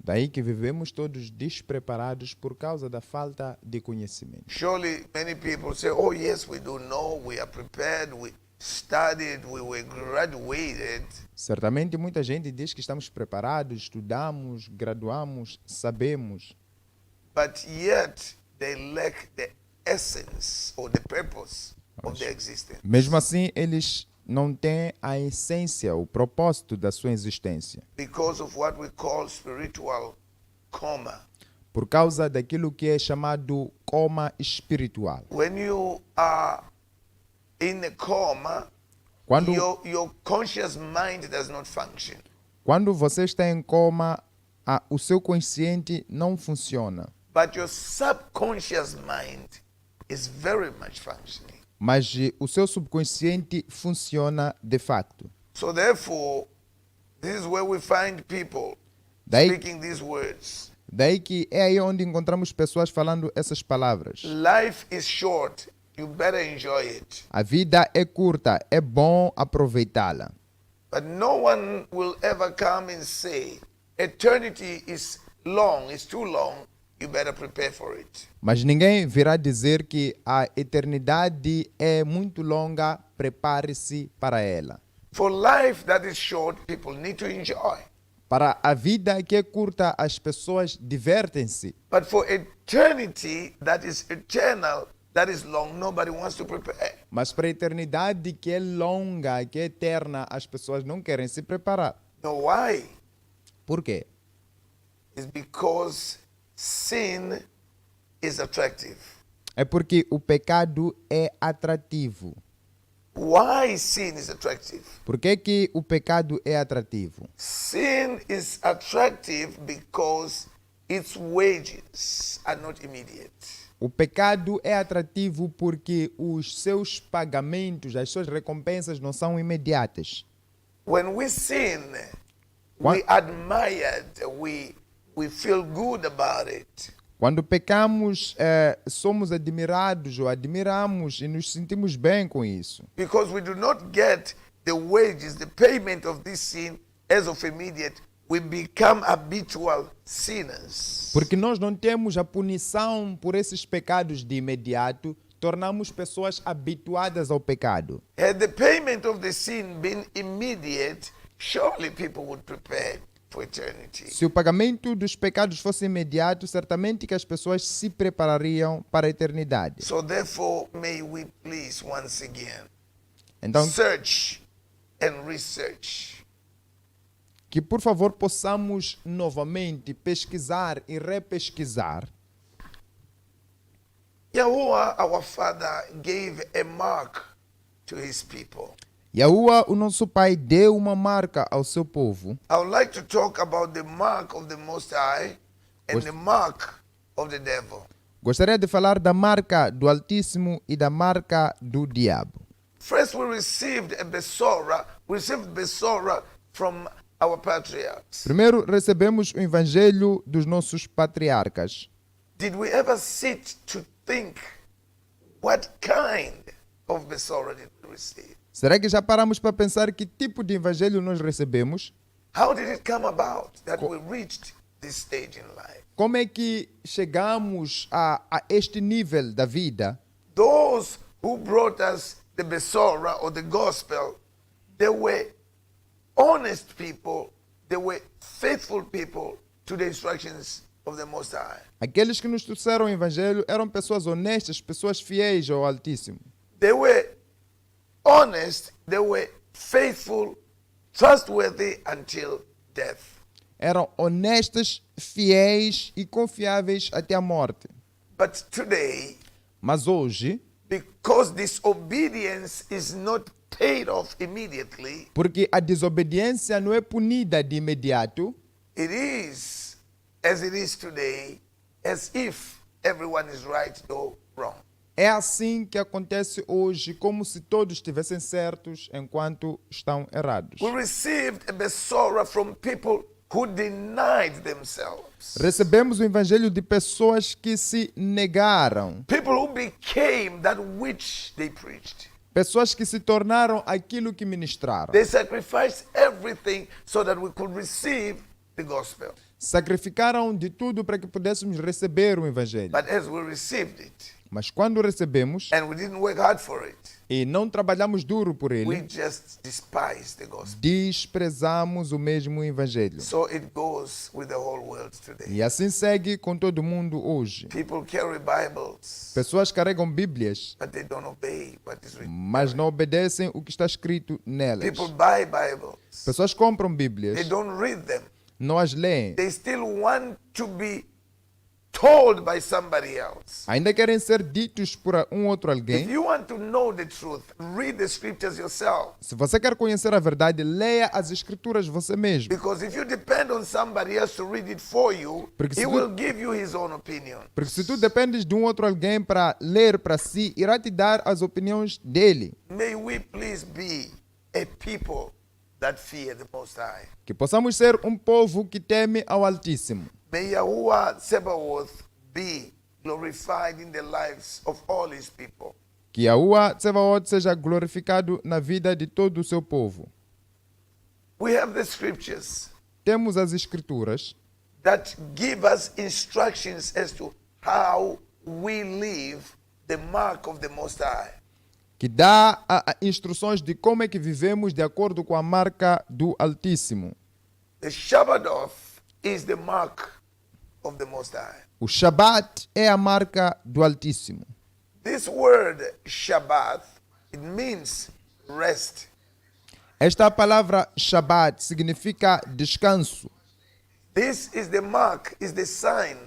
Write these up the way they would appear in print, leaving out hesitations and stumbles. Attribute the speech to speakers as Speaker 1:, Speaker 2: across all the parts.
Speaker 1: Daí que vivemos todos despreparados por causa da falta de conhecimento.
Speaker 2: Surely many people say, oh yes, we do know, we are prepared, we studied, we were graduated.
Speaker 1: Certamente muita gente diz que estamos preparados, estudamos, graduamos, sabemos.
Speaker 2: But yet they lack the essence or the purpose of their existence.
Speaker 1: Mesmo assim, eles não têm a essência, o propósito da sua existência.
Speaker 2: Because of what we call spiritual coma.
Speaker 1: Por causa daquilo que é chamado coma espiritual.
Speaker 2: When you are in a coma,
Speaker 1: Quando,
Speaker 2: your conscious mind does not function.
Speaker 1: quando você está em coma, o seu consciente não funciona.
Speaker 2: But your subconscious mind is very much functioning.
Speaker 1: Mas o seu subconsciente funciona de facto.
Speaker 2: So therefore, this is where we find people
Speaker 1: Daí,
Speaker 2: speaking these words.
Speaker 1: daí que é aí onde encontramos pessoas falando essas palavras.
Speaker 2: Life is short. You better enjoy it.
Speaker 1: A vida é curta, é bom aproveitá-la.
Speaker 2: But no one will ever come and say, eternity is long, it's too long, you better prepare for it.
Speaker 1: Mas ninguém virá dizer que a eternidade é muito longa, prepare-se para ela.
Speaker 2: For life that is short, people need to enjoy.
Speaker 1: Para a vida que é curta, as pessoas divertem-se.
Speaker 2: But for eternity that is eternal, that is long, nobody wants to prepare.
Speaker 1: Mas para a eternidade que é longa, que é eterna, as pessoas não querem se preparar.
Speaker 2: Know why?
Speaker 1: Por quê?
Speaker 2: It's because sin is attractive.
Speaker 1: É porque o pecado é atrativo.
Speaker 2: Why sin is attractive?
Speaker 1: Por que que o pecado é atrativo?
Speaker 2: Sin is attractive because its wages are not immediate.
Speaker 1: O pecado é atrativo porque os seus pagamentos, as suas recompensas não são imediatas.
Speaker 2: When we sin,
Speaker 1: What?
Speaker 2: we admire it, we feel good about it.
Speaker 1: Quando pecamos, somos admirados ou admiramos e nos sentimos bem com isso.
Speaker 2: Because we do not get the wages, the payment of this sin as of immediate, we become habitual sinners.
Speaker 1: Porque nós não temos a punição por esses pecados de imediato, tornamos pessoas habituadas ao pecado.
Speaker 2: Had the payment of the sin been immediate, surely people would prepare for eternity.
Speaker 1: Se o pagamento dos pecados fosse imediato, certamente que as pessoas se preparariam para a eternidade.
Speaker 2: So therefore, may we please once again
Speaker 1: Então,
Speaker 2: search and research.
Speaker 1: que por favor possamos novamente pesquisar e repesquisar.
Speaker 2: YAHUAH, our Father, gave a mark to his people.
Speaker 1: YAHUAH, o nosso Pai, deu uma marca ao seu povo.
Speaker 2: I would like to talk about the mark of the Most High and the mark of the devil.
Speaker 1: Gostaria de falar da marca do Altíssimo e da marca do diabo.
Speaker 2: First, we received Besorah from our patriarchs.
Speaker 1: Primeiro, recebemos o evangelho dos nossos patriarcas.
Speaker 2: Did we ever sit to think what kind of Besorah did we receive?
Speaker 1: Será que já paramos para pensar que tipo de evangelho nós recebemos?
Speaker 2: How did it come about that we reached this stage in life?
Speaker 1: Como é que chegamos a este nível da vida?
Speaker 2: Those who brought us the Besorah or the gospel, they were honest people, they were faithful people to the instructions of the Most High.
Speaker 1: Aqueles que nos trouxeram o evangelho eram pessoas honestas, pessoas fiéis ao Altíssimo.
Speaker 2: They were honest, they were faithful, trustworthy until death.
Speaker 1: Eram honestas, fiéis e confiáveis até a morte.
Speaker 2: But today,
Speaker 1: Mas hoje,
Speaker 2: because disobedience is not paid off immediately,
Speaker 1: porque a desobediência não é punida de imediato,
Speaker 2: it is, as it is today, as if everyone is right or wrong.
Speaker 1: é assim que acontece hoje, como se todos estivessem certos enquanto estão errados.
Speaker 2: We received a Besorah from people who denied themselves.
Speaker 1: Recebemos o evangelho de pessoas que se negaram,
Speaker 2: People who became that which they preached.
Speaker 1: pessoas que se tornaram aquilo que ministraram.
Speaker 2: They sacrificed everything so that we could receive the gospel.
Speaker 1: sacrificaram de tudo para que pudéssemos receber o Evangelho.
Speaker 2: But as we received it,
Speaker 1: Mas quando recebemos
Speaker 2: and we didn't work hard for it,
Speaker 1: e não trabalhamos duro por
Speaker 2: we
Speaker 1: ele,
Speaker 2: just despised the gospel.
Speaker 1: desprezamos o mesmo Evangelho.
Speaker 2: So it goes with the whole world today.
Speaker 1: E assim segue com todo mundo hoje.
Speaker 2: People carry Bibles,
Speaker 1: Pessoas carregam Bíblias,
Speaker 2: but they don't obey what is written.
Speaker 1: mas não obedecem o que está escrito nelas.
Speaker 2: People buy Bibles,
Speaker 1: Pessoas compram
Speaker 2: they
Speaker 1: Bíblias,
Speaker 2: don't read them.
Speaker 1: não as leem.
Speaker 2: They still want to be told by somebody else.
Speaker 1: Ainda querem ser ditos por outro
Speaker 2: If
Speaker 1: alguém.
Speaker 2: you want to know the truth, read the scriptures yourself.
Speaker 1: Se você quer conhecer a verdade, leia as escrituras você mesmo.
Speaker 2: Because if you depend on somebody else to read it for you,
Speaker 1: Porque se
Speaker 2: he
Speaker 1: tu-
Speaker 2: will give you his own opinion.
Speaker 1: Porque se tu dependes de outro alguém para ler para si, irá te dar as opiniões dele.
Speaker 2: May we please be a people that fear the Most High.
Speaker 1: Que possamos ser um povo que teme ao Altíssimo.
Speaker 2: May YAHUAH Sabaoth be glorified in the lives of all his people.
Speaker 1: Que YAHUAH Tsevaot seja glorificado na vida de todo o seu povo.
Speaker 2: We have the scriptures
Speaker 1: Temos as escrituras
Speaker 2: that give us instructions as to how we live the mark of the Most High.
Speaker 1: que dá instruções de como é que vivemos de acordo com a marca do Altíssimo.
Speaker 2: The Shabbath is the mark of the Most High.
Speaker 1: O Shabat é a marca do Altíssimo.
Speaker 2: This word Shabbat, it means rest.
Speaker 1: Esta palavra Shabat significa descanso.
Speaker 2: This is the mark, is the sign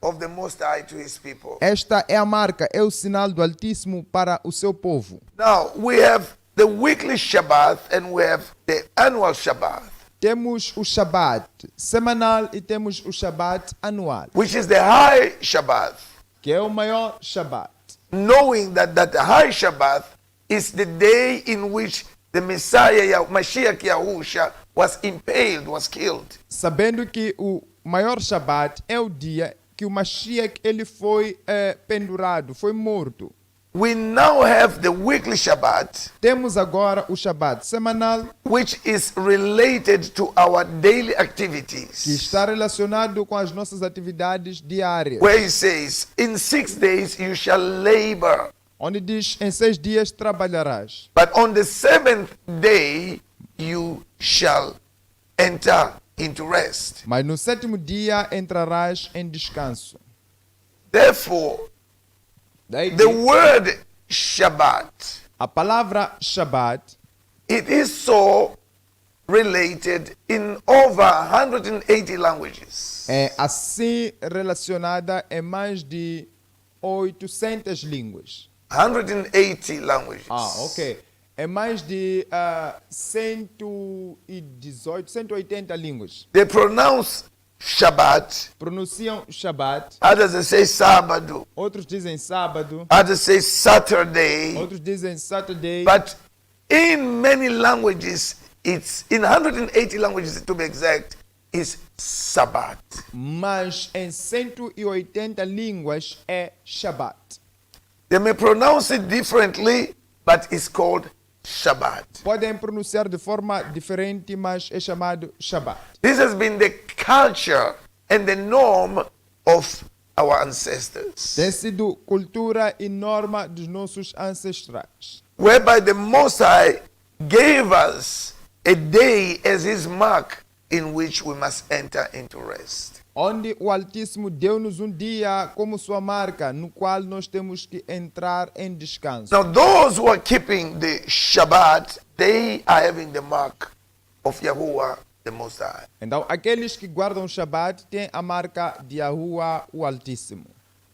Speaker 2: of the Most High to his people.
Speaker 1: Esta é a marca, é o sinal do Altíssimo para o seu povo.
Speaker 2: Now, we have the weekly Shabbat and we have the annual Shabbat,
Speaker 1: Temos o Shabat semanal e temos o Shabat anual,
Speaker 2: which is the high Shabbat,
Speaker 1: que é o maior Shabat.
Speaker 2: knowing that the high Shabbat is the day in which the Messiah, Mashiach YAHUSHA, was impaled, was killed.
Speaker 1: Sabendo que o maior Shabat é o dia que o Mashiach ele foi pendurado, foi morto.
Speaker 2: We now have the weekly Shabbat,
Speaker 1: Temos agora o Shabat semanal,
Speaker 2: which is related to our daily
Speaker 1: que
Speaker 2: activities,
Speaker 1: está relacionado com as nossas atividades diárias,
Speaker 2: where he says, in 6 days you shall labor,
Speaker 1: onde diz, em 6 dias trabalharás,
Speaker 2: but on the 7th day you shall enter into rest.
Speaker 1: mas no 7º dia entrarás em descanso.
Speaker 2: Therefore,
Speaker 1: Daí
Speaker 2: the word Shabbat,
Speaker 1: a palavra Shabat,
Speaker 2: it is so related in over 180 languages.
Speaker 1: é assim relacionada em mais de 800 línguas.
Speaker 2: 180 languages.
Speaker 1: Ok. É mais de 118, 180 línguas.
Speaker 2: They pronounce Shabbat.
Speaker 1: Pronunciam Shabat,
Speaker 2: Others they say sábado.
Speaker 1: outros dizem sábado,
Speaker 2: Others say Saturday.
Speaker 1: outros dizem Saturday.
Speaker 2: But in many languages, it's in 180 languages to be exact, is Sabbath.
Speaker 1: Mas em 180 línguas é Shabat.
Speaker 2: They may pronounce it differently, but it's called Shabbat.
Speaker 1: Podem pronunciar de forma diferente, mas é chamado Shabat.
Speaker 2: This has been the culture and the norm of our ancestors,
Speaker 1: Tem sido cultura e norma dos nossos ancestrais,
Speaker 2: whereby the Most High gave us a day as his mark in which we must enter into rest.
Speaker 1: onde o Altíssimo deu-nos um dia como sua marca, no qual nós temos que entrar em descanso.
Speaker 2: Now, those who are keeping the Shabbat, they are having the mark of YAHUAH, the Most High.
Speaker 1: Então, aqueles que guardam o Shabat têm a marca de YAHUAH, o Altíssimo.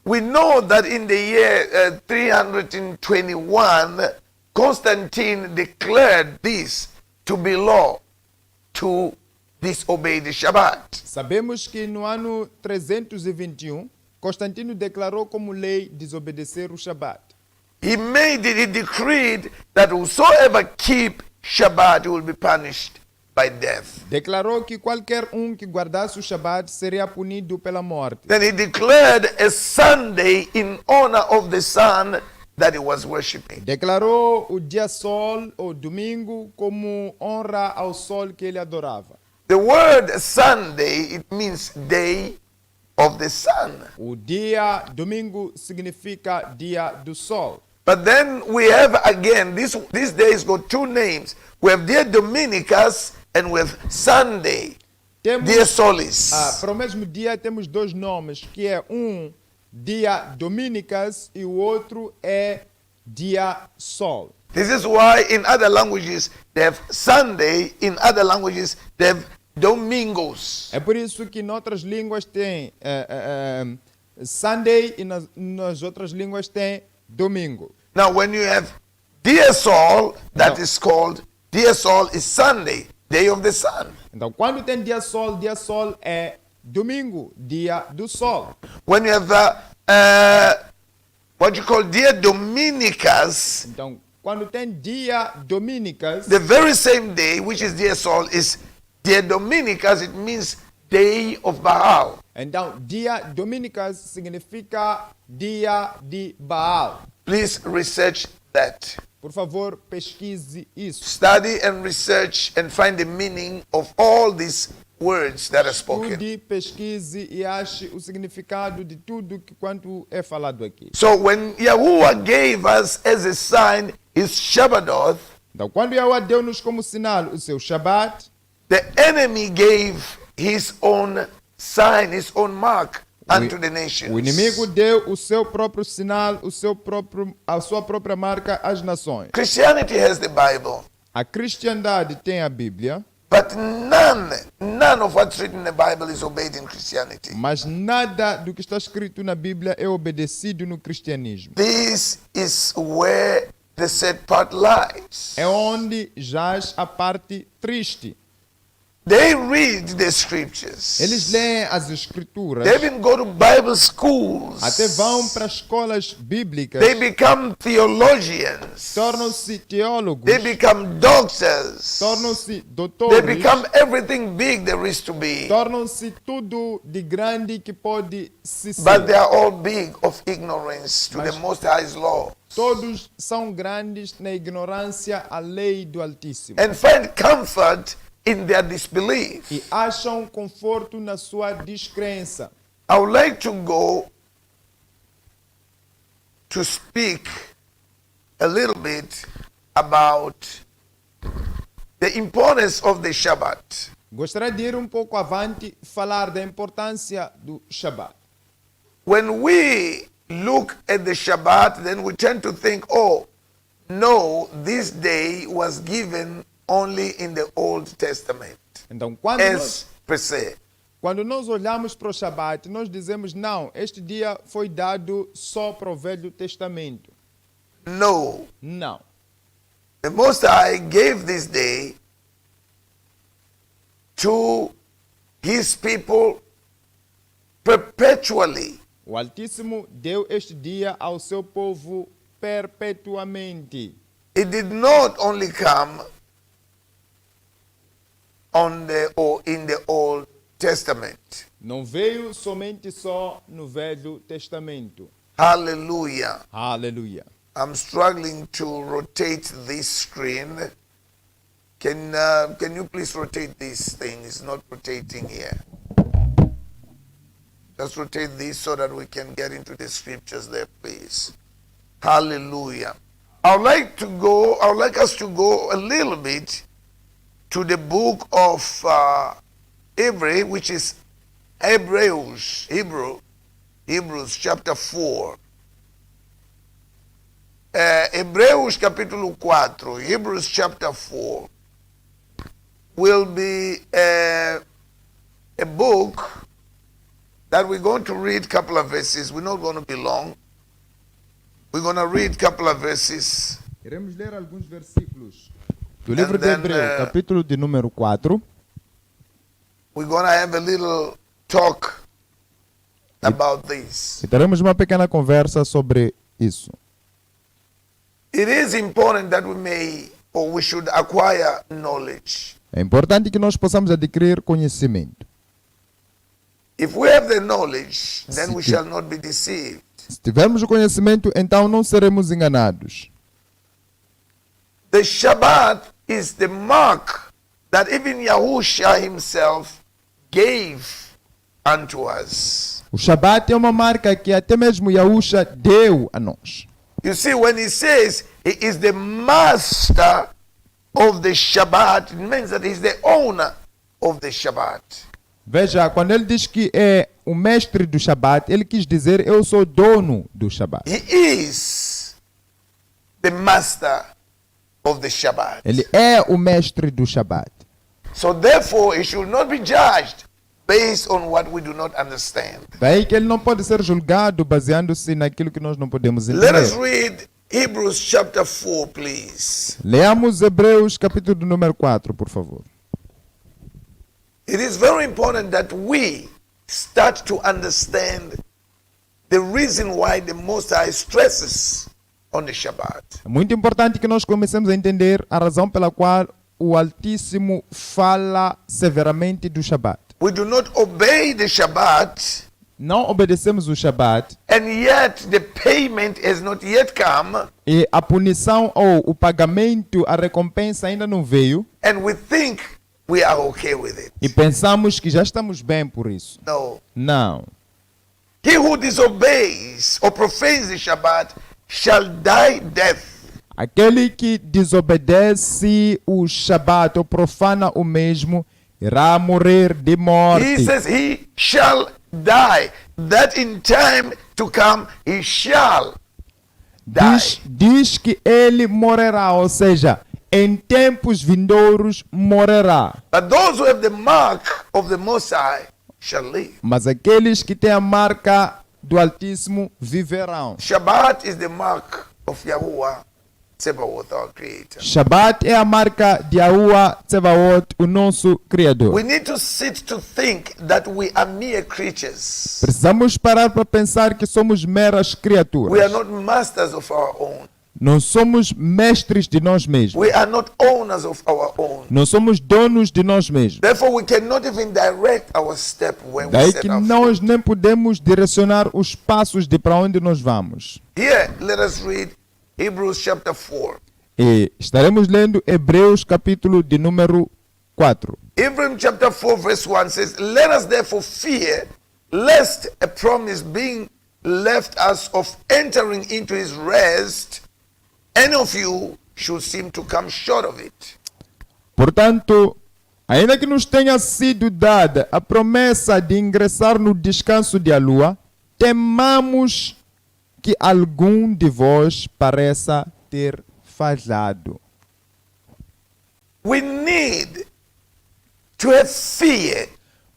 Speaker 2: We know that in the year 321, Constantine declared this to be law, to disobey the Shabbat.
Speaker 1: Sabemos que no ano 321, Constantino declarou como lei desobedecer o Shabat.
Speaker 2: He made it, he decreed that whosoever keep Shabbat will be punished by death.
Speaker 1: Declarou que qualquer que guardasse o Shabat seria punido pela morte.
Speaker 2: Then he declared a Sunday in honor of the sun that he was worshiping.
Speaker 1: Declarou o dia sol, ou domingo, como honra ao sol que ele adorava.
Speaker 2: The word Sunday, it means day of the sun.
Speaker 1: O dia domingo significa dia do sol.
Speaker 2: But then we have again, these days got two names. We have Dia Dominicus and we have Sunday,
Speaker 1: Temos,
Speaker 2: Dia Solis.
Speaker 1: para o mesmo dia temos dois nomes, que é dia Dominicus e o outro é dia sol.
Speaker 2: This is why in other languages they have Sunday, in other languages they have Domingos.
Speaker 1: É por isso que em outras línguas tem Sunday e nas outras línguas tem domingo.
Speaker 2: Now when you have Dia Sol, that
Speaker 1: No.
Speaker 2: is called, Dia Sol is Sunday, day of the sun.
Speaker 1: Então, quando tem dia sol é domingo, dia do sol.
Speaker 2: When you have what you call Dia Dominicus,
Speaker 1: Então, quando tem dia Dominicus,
Speaker 2: the very same day, which is Dia Sol, is Dia Dominicus, it means day of Baal.
Speaker 1: então dia Dominicus significa dia de Baal.
Speaker 2: Please research that.
Speaker 1: Por favor, pesquise isso.
Speaker 2: Study and research and find the meaning of all these words that are spoken.
Speaker 1: Estude, pesquise e ache o significado de tudo quanto é falado aqui.
Speaker 2: So when YAHUAH gave us as a sign his Shabbath,
Speaker 1: Então, quando Yahuwah deu-nos como sinal o seu Shabat,
Speaker 2: the enemy gave his own sign, his own mark unto the nations.
Speaker 1: o inimigo deu o seu próprio sinal, a sua própria marca às nações.
Speaker 2: Christianity has the Bible,
Speaker 1: A cristiandade tem a Bíblia,
Speaker 2: but none of what's written in the Bible is obeyed in Christianity.
Speaker 1: mas nada do que está escrito na Bíblia é obedecido no cristianismo.
Speaker 2: This is where the sad part lies.
Speaker 1: É onde jaz a parte triste.
Speaker 2: They read the scriptures.
Speaker 1: Eles leem as escrituras,
Speaker 2: They even go to Bible schools.
Speaker 1: até vão para escolas bíblicas,
Speaker 2: They become theologians.
Speaker 1: tornam-se teólogos,
Speaker 2: They become doctors.
Speaker 1: tornam-se
Speaker 2: They
Speaker 1: doutores,
Speaker 2: become everything big there is to be.
Speaker 1: tornam-se tudo de grande que pode se
Speaker 2: But they
Speaker 1: ser.
Speaker 2: are all big of ignorance to the Most High's law.
Speaker 1: Todos são grandes na ignorância à lei do Altíssimo
Speaker 2: And find comfort in their disbelief.
Speaker 1: e acham conforto na sua descrença.
Speaker 2: I would like to go to speak a little bit about the importance of the Shabbat.
Speaker 1: Gostaria de ir um pouco avante e falar da importância do Shabat.
Speaker 2: When we look at the Shabbat, then we tend to think, oh, no, this day was given only in the Old Testament,
Speaker 1: Então,
Speaker 2: as per se.
Speaker 1: quando nós olhamos para o Shabat, nós dizemos, não, este dia foi dado só para o Velho Testamento.
Speaker 2: No,
Speaker 1: Não.
Speaker 2: the Most High gave this day to his people perpetually.
Speaker 1: O Altíssimo deu este dia ao seu povo perpetuamente.
Speaker 2: It did not only come in the Old Testament.
Speaker 1: Não veio somente só no Velho Testamento.
Speaker 2: Hallelujah.
Speaker 1: Aleluia.
Speaker 2: I'm struggling to rotate this screen. Can you please rotate this thing? It's not rotating here. Just rotate this so that we can get into the scriptures there, please. Hallelujah. I would like us to go a little bit to the book of Hebrew, which is Hebrews chapter 4. Hebreus capítulo 4, Hebrews chapter 4 will be a book that we're going to read a couple of verses. We're not going to be long. We're going to read a couple of verses.
Speaker 1: Iremos ler alguns versículos do livro de
Speaker 2: then,
Speaker 1: Hebreu, capítulo de número 4.
Speaker 2: We're going to have a little talk about this.
Speaker 1: E teremos uma pequena conversa sobre isso.
Speaker 2: It is important that we should acquire knowledge.
Speaker 1: É importante que nós possamos adquirir conhecimento.
Speaker 2: If we have the knowledge, then we shall not be deceived.
Speaker 1: Se tivermos o conhecimento, então não seremos enganados.
Speaker 2: The Shabbat is the mark that even YAHUSHA himself gave unto us.
Speaker 1: O Shabat é uma marca que até mesmo Yahusha deu a nós.
Speaker 2: You see, when he says he is the master of the Shabbat, it means that he's the owner of the Shabbat.
Speaker 1: Veja, quando ele diz que é o mestre do Shabat, ele quis dizer eu sou dono do Shabat.
Speaker 2: He is the master of the Shabbat.
Speaker 1: Ele é o mestre do Shabat.
Speaker 2: So therefore, he should not be judged based on what we do not understand.
Speaker 1: Daí que ele não pode ser julgado baseando-se naquilo que nós não podemos
Speaker 2: Let us
Speaker 1: entender.
Speaker 2: read Hebrews chapter 4, please.
Speaker 1: Leamos Hebreus capítulo número 4, por favor.
Speaker 2: It is very important that we start to understand the reason why the Most High stresses on the Shabbat.
Speaker 1: É muito importante que nós comecemos a entender a razão pela qual o Altíssimo fala severamente do Shabat.
Speaker 2: We do not obey the Shabbat,
Speaker 1: Não obedecemos o Shabat
Speaker 2: and yet the payment has not yet come,
Speaker 1: e a punição ou o pagamento, a recompensa ainda não veio
Speaker 2: and we think we are okay with it.
Speaker 1: e pensamos que já estamos bem por isso.
Speaker 2: No.
Speaker 1: Não.
Speaker 2: He who disobeys or profanes the Shabbat shall die death.
Speaker 1: Aquele que desobedece o Shabat ou profana o mesmo irá morrer de
Speaker 2: He
Speaker 1: morte.
Speaker 2: says he shall die. That in time to come he shall die.
Speaker 1: Diz que ele morrerá, ou seja, em tempos vindouros morrerá.
Speaker 2: But those who have the mark of the Most High shall live.
Speaker 1: Mas aqueles que têm a marca do Altíssimo viverão.
Speaker 2: Shabbat is the mark of YAHUAH, Tsebaoth, our Creator.
Speaker 1: Shabat é a marca de YAHUAH Tsebaoth, o nosso Criador.
Speaker 2: We need to sit to think that we are mere creatures.
Speaker 1: Precisamos parar para pensar que somos meras
Speaker 2: We are
Speaker 1: criaturas.
Speaker 2: not masters of our own.
Speaker 1: Não somos mestres de nós mesmos.
Speaker 2: We are not owners of our own.
Speaker 1: Não somos donos de nós mesmos.
Speaker 2: Therefore, we cannot even direct our step when we
Speaker 1: Daí
Speaker 2: set
Speaker 1: que
Speaker 2: our
Speaker 1: nós
Speaker 2: foot.
Speaker 1: nem podemos direcionar os passos de para onde nós vamos.
Speaker 2: Here, let us read Hebrews chapter 4.
Speaker 1: E estaremos lendo Hebreus capítulo de número 4.
Speaker 2: Hebrews chapter 4 verse 1 says, "Let us therefore fear, lest a promise being left us of entering into his rest, any of you should seem to come short of it."
Speaker 1: Portanto, ainda que nos tenha sido dada a promessa de ingressar no descanso de YAHUAH, temamos que algum de vós pareça ter falhado.
Speaker 2: We need to have fear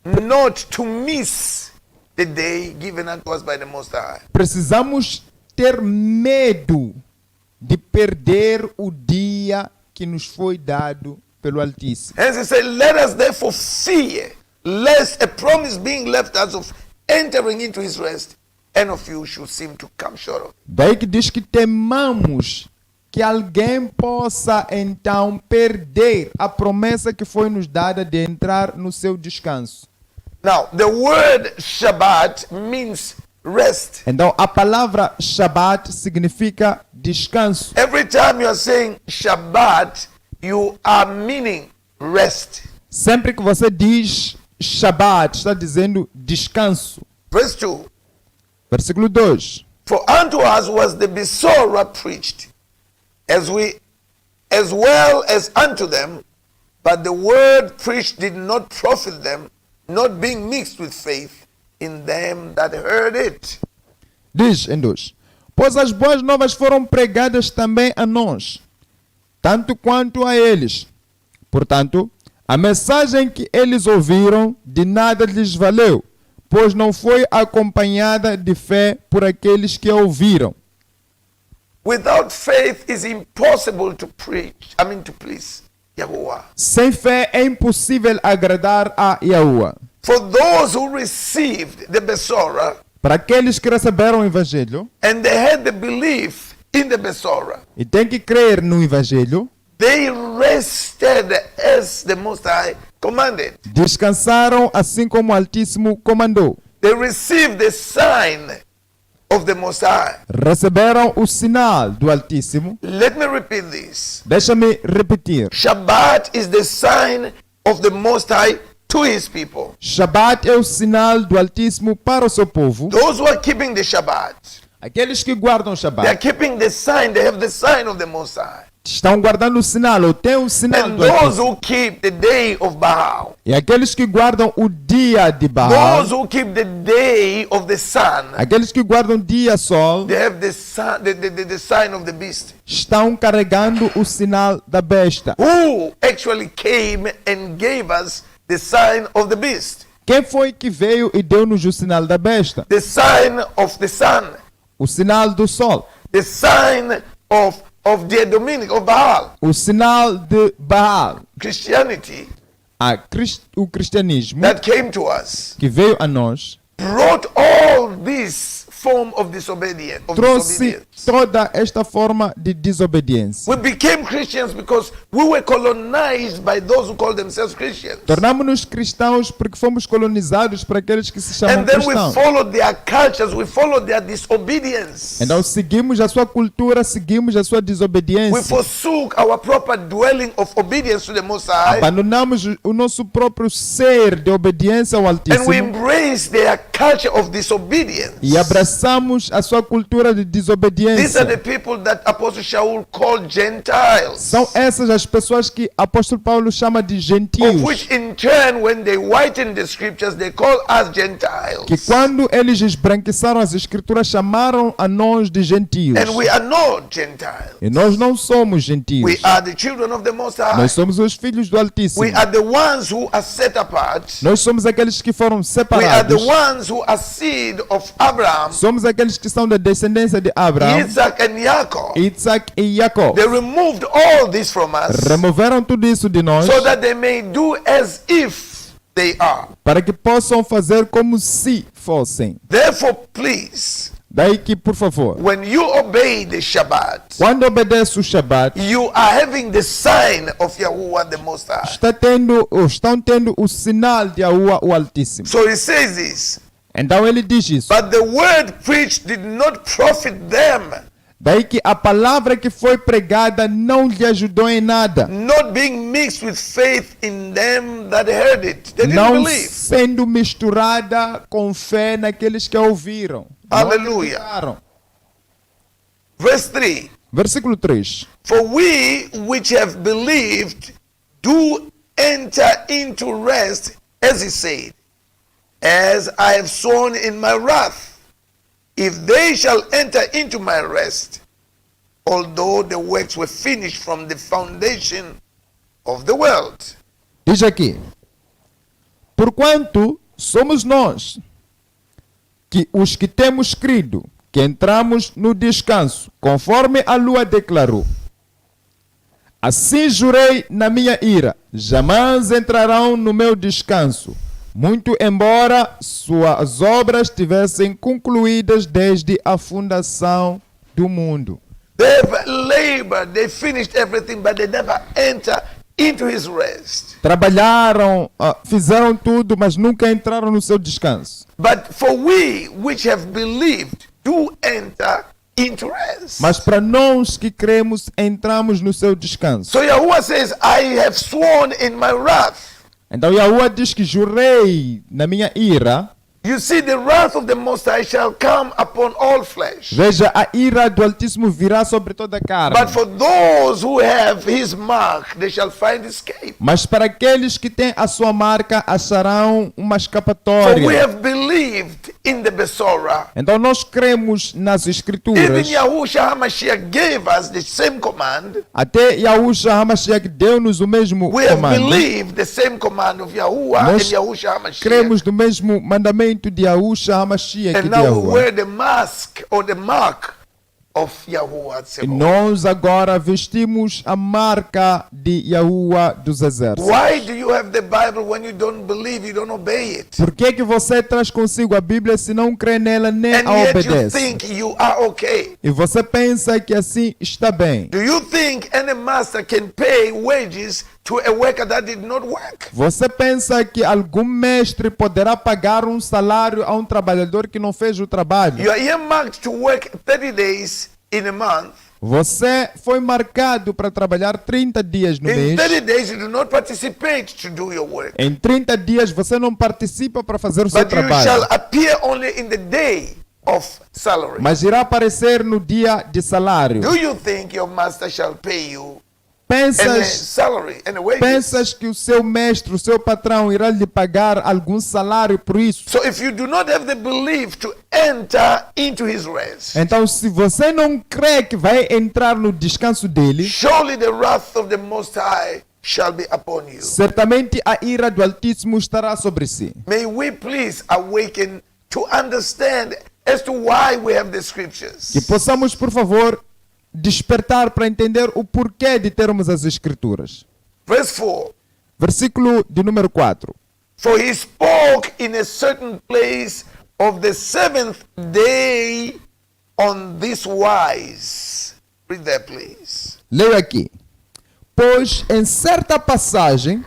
Speaker 2: not to miss the day given unto us by the Most High.
Speaker 1: Precisamos ter medo de perder o dia que nos foi dado pelo Altíssimo.
Speaker 2: Hence he said, "Let us therefore fear, lest a promise being left us of entering into his rest, any of you should seem to come short of."
Speaker 1: Daí que diz que temamos que alguém possa então perder a promessa que foi nos dada de entrar no seu descanso.
Speaker 2: Now, the word Shabbat means rest.
Speaker 1: Então a palavra Shabat significa descanso.
Speaker 2: Every time you are saying Shabbat, you are meaning rest.
Speaker 1: Sempre que você diz Shabat, está dizendo descanso.
Speaker 2: Verse 2.
Speaker 1: Versículo 2.
Speaker 2: For unto us was the Besorah preached, as well as unto them, but the word preached did not profit them, not being mixed with faith in them that heard it.
Speaker 1: Diz em 2. Pois as boas novas foram pregadas também a nós, tanto quanto a eles. Portanto, a mensagem que eles ouviram de nada lhes valeu, pois não foi acompanhada de fé por aqueles que a ouviram.
Speaker 2: Without faith it's impossible to to please YAHUAH.
Speaker 1: Sem fé é impossível agradar a YAHUAH.
Speaker 2: For those who received the Besorah
Speaker 1: Para aqueles que receberam o Evangelho
Speaker 2: and they had the belief in the Besorah,
Speaker 1: e têm que crer no Evangelho,
Speaker 2: they rested as the Most High commanded.
Speaker 1: descansaram assim como o Altíssimo comandou.
Speaker 2: They received the sign of the Most High.
Speaker 1: Receberam o sinal do Altíssimo.
Speaker 2: Let me repeat this.
Speaker 1: Deixa-me repetir.
Speaker 2: Shabbat is the sign of the Most High to his people.
Speaker 1: Shabat é o sinal do Altíssimo para o seu povo.
Speaker 2: Those who are keeping the Shabbat,
Speaker 1: Aqueles que guardam o
Speaker 2: they are
Speaker 1: Shabat
Speaker 2: keeping the sign, they have the sign of the Most High.
Speaker 1: estão guardando o sinal, ou têm o sinal
Speaker 2: And
Speaker 1: do
Speaker 2: those
Speaker 1: Altíssimo.
Speaker 2: who keep the day of Baal,
Speaker 1: E aqueles que guardam o dia de Baal,
Speaker 2: those who keep the day of the sun,
Speaker 1: aqueles que guardam o dia sol,
Speaker 2: they have the sign of the beast,
Speaker 1: estão carregando o sinal da besta.
Speaker 2: who actually came and gave us the sign of the beast,
Speaker 1: Quem foi que veio e deu-nos o sinal da besta?
Speaker 2: the sign of the sun,
Speaker 1: O sinal do sol,
Speaker 2: the sign of the dominic of Baal.
Speaker 1: o sinal de Baal.
Speaker 2: Christianity
Speaker 1: O cristianismo
Speaker 2: that came to us
Speaker 1: que veio a nós
Speaker 2: brought all this form of disobedience.
Speaker 1: trouxe toda esta forma de desobediência.
Speaker 2: We became Christians because we were colonized by those who call themselves Christians.
Speaker 1: Tornamos-nos cristãos porque fomos colonizados por aqueles que se chamam
Speaker 2: And then we
Speaker 1: cristãos.
Speaker 2: followed their cultures, we followed their disobedience.
Speaker 1: Então seguimos a sua cultura, seguimos a sua
Speaker 2: We
Speaker 1: desobediência.
Speaker 2: forsook our proper dwelling of obedience to the Most High,
Speaker 1: Abandonamos o nosso próprio ser de obediência ao
Speaker 2: and
Speaker 1: Altíssimo
Speaker 2: we embraced their culture of disobedience.
Speaker 1: e abraçamos a sua cultura de
Speaker 2: These are the
Speaker 1: desobediência.
Speaker 2: people that Apostle Shaul called Gentiles.
Speaker 1: São essas as pessoas que o apóstolo Paulo chama de
Speaker 2: Of
Speaker 1: gentios,
Speaker 2: which in turn, when they whitened the scriptures, they call us Gentiles.
Speaker 1: que quando eles esbranquiçaram as escrituras chamaram a nós de gentios.
Speaker 2: And we are not Gentiles.
Speaker 1: E nós não somos
Speaker 2: We
Speaker 1: gentios.
Speaker 2: are the children of the Most High.
Speaker 1: Nós somos os filhos do Altíssimo.
Speaker 2: We are the ones who are set apart.
Speaker 1: Nós somos aqueles que foram
Speaker 2: We are the
Speaker 1: separados.
Speaker 2: ones who are seed of Abraham,
Speaker 1: Somos aqueles que são da descendência de Abraão,
Speaker 2: Isaac, and Jacob.
Speaker 1: Isaac e Jacó.
Speaker 2: They removed all this from us
Speaker 1: Removeram tudo isso de nós
Speaker 2: so that they may do as if they are.
Speaker 1: para que possam fazer como se fossem.
Speaker 2: Therefore, please,
Speaker 1: Daí que, por favor,
Speaker 2: when you obey the Shabbat,
Speaker 1: quando obedece o Shabat,
Speaker 2: you are having the sign of YAHUAH the Most High.
Speaker 1: estão tendo o sinal de YAHUAH, o Altíssimo.
Speaker 2: So he says this,
Speaker 1: Então ele diz isso.
Speaker 2: but the word preached did not profit them,
Speaker 1: Daí que a palavra que foi pregada não lhe ajudou em nada.
Speaker 2: not being mixed with faith in them that heard it. They didn't
Speaker 1: Não
Speaker 2: believe.
Speaker 1: sendo misturada com fé naqueles que a ouviram. Não
Speaker 2: Aleluia.
Speaker 1: acreditaram.
Speaker 2: Verse 3,
Speaker 1: Versículo 3.
Speaker 2: for we which have believed do enter into rest, as he said, as I have sworn in my wrath, if they shall enter into my rest, although the works were finished from the foundation of the world.
Speaker 1: Diz aqui: porquanto somos nós que os que temos crido, que entramos no descanso, conforme a lua declarou. Assim jurei na minha ira, jamais entrarão no meu descanso, muito embora suas obras tivessem concluídas desde a fundação do mundo.
Speaker 2: They've labored, they finished everything, but they never enter into his rest.
Speaker 1: Trabalharam, fizeram tudo, mas nunca entraram no seu descanso.
Speaker 2: But for we which have believed do enter into rest.
Speaker 1: Mas para nós que cremos, entramos no seu descanso.
Speaker 2: So YAHUAH says, I have sworn in my wrath.
Speaker 1: Então YAHUAH diz que jurei na minha ira.
Speaker 2: You see, the wrath of the Most High shall come upon all flesh.
Speaker 1: Veja, a ira do Altíssimo virá sobre toda a carne.
Speaker 2: But for those who have his mark, they shall find escape.
Speaker 1: Mas para aqueles que têm a sua marca, acharão uma
Speaker 2: For we
Speaker 1: escapatória.
Speaker 2: have believed in the Besorah.
Speaker 1: Então nós cremos nas
Speaker 2: Even
Speaker 1: Escrituras.
Speaker 2: YAHUSHA HaMashiach gave us the same command.
Speaker 1: Até YAHUSHA HaMashiach deu-nos o mesmo
Speaker 2: We have
Speaker 1: comando.
Speaker 2: believed the same command of YAHUAH
Speaker 1: Nós
Speaker 2: and YAHUSHA HaMashiach.
Speaker 1: cremos no mesmo mandamento de YAHUSHA HaMashiach
Speaker 2: And
Speaker 1: de
Speaker 2: now we
Speaker 1: YAHUAH.
Speaker 2: wear the mask or the mark of YAHUAH
Speaker 1: E
Speaker 2: Tsebaoth.
Speaker 1: nós agora vestimos a marca de YAHUAH dos exércitos.
Speaker 2: Why do you have the Bible when you don't believe, you don't obey it?
Speaker 1: Por que você traz consigo a Bíblia se não crê nela nem
Speaker 2: And
Speaker 1: a
Speaker 2: yet you
Speaker 1: obedece?
Speaker 2: think you are okay.
Speaker 1: E você pensa que assim está bem.
Speaker 2: Do you think any master can pay wages to a worker that did not work?
Speaker 1: Você pensa que algum mestre poderá pagar um salário a um trabalhador que não fez o trabalho?
Speaker 2: You are earmarked to work 30 days in a month,
Speaker 1: Você foi marcado para trabalhar 30 dias no
Speaker 2: In
Speaker 1: mês.
Speaker 2: 30 days, you do not participate to do your work.
Speaker 1: Em 30 dias você não participa para fazer o seu
Speaker 2: But you
Speaker 1: trabalho.
Speaker 2: shall appear only in the day of salary.
Speaker 1: Mas irá aparecer no dia de salário.
Speaker 2: Do you think your master shall pay you any
Speaker 1: Pensas,
Speaker 2: salary and a wages?
Speaker 1: pensas que o seu mestre, o seu patrão irá lhe pagar algum salário por isso?
Speaker 2: So if you do not have the belief to enter into his rest,
Speaker 1: Então, se você não crê que vai entrar no descanso dele,
Speaker 2: surely the wrath of the Most High shall be upon you.
Speaker 1: certamente a ira do Altíssimo estará sobre si.
Speaker 2: May we please awaken to understand as to why we have the scriptures.
Speaker 1: Que possamos, por favor, despertar para entender o porquê de termos as Escrituras.
Speaker 2: Verse 4.
Speaker 1: Versículo de número 4.
Speaker 2: For he spoke in a certain place of the seventh day on this wise. Read that, please.
Speaker 1: Leia aqui. Pois em certa passagem,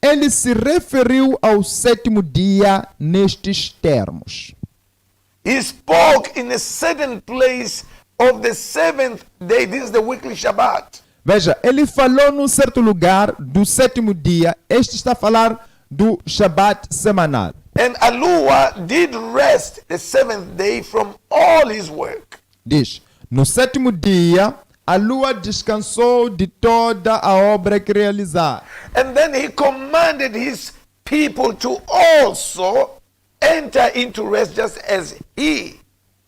Speaker 1: ele se referiu ao sétimo dia nestes termos.
Speaker 2: He spoke in a certain place of the seventh day. This is the weekly Shabbat.
Speaker 1: Veja, ele falou num certo lugar do sétimo dia. Este está a falar do Shabat semanal.
Speaker 2: And YAHUSHA did rest the seventh day from all his work.
Speaker 1: Diz, no sétimo dia, a lua descansou de toda a obra que realizar.
Speaker 2: And then he commanded his people to also enter into rest just as he